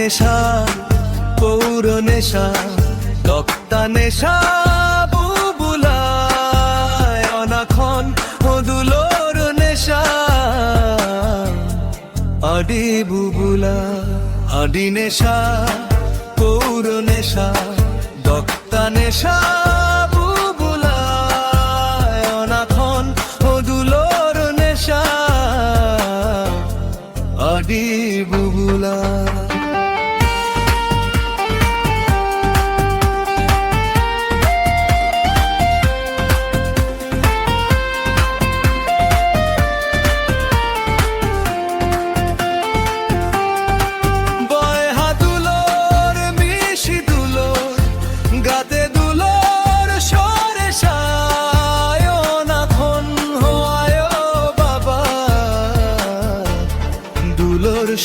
নেশা পৌর নেশা দক্তা নেশা বুবুলায় অনাখন মধুলোর নেশা আডি বুবুলা আডি নেশা পৌর নেশা দক্তা নেশা বুবুলায় অনাখন মধুলোর নেশা আডি বুবুলা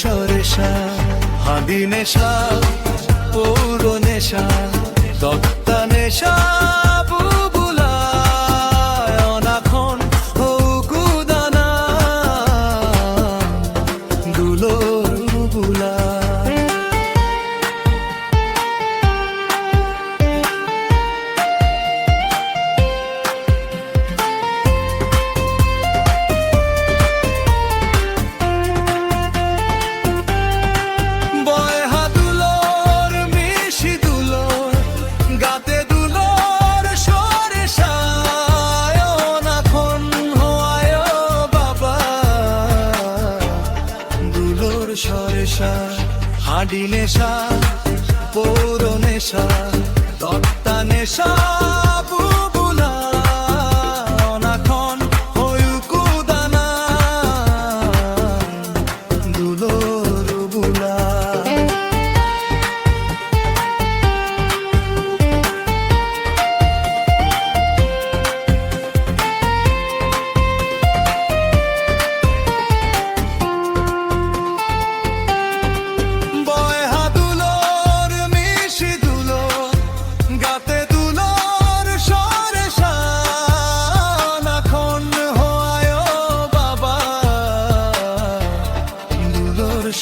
সরেশা হাঁদি নেশা পৌর নেশা দত্তা নেশা বুবুলায় অনাখন হৌকুদানা দুলোর বুবুলা সরেশা হাঁডি নেশা পৌর নেশা দত্তা নেশা বুবুলা অনাখন হয়ুকুদানা দুলোর বুবুলা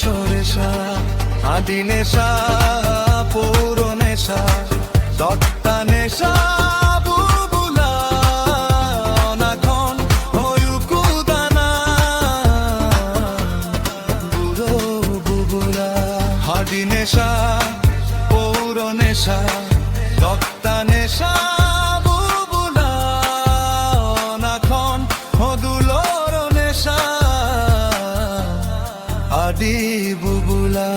সরেশা হাঁদি নেশা পৌর নেশা দত্তা নেশা বুবুলা অনাখন হয়ুকুদানা বুড়ো বুবুলা হাঁদি নেশা পৌর নেশা দত্তা নেশা বুবুলা অনাখন মধুলোর নেশা আডি বুবুলা।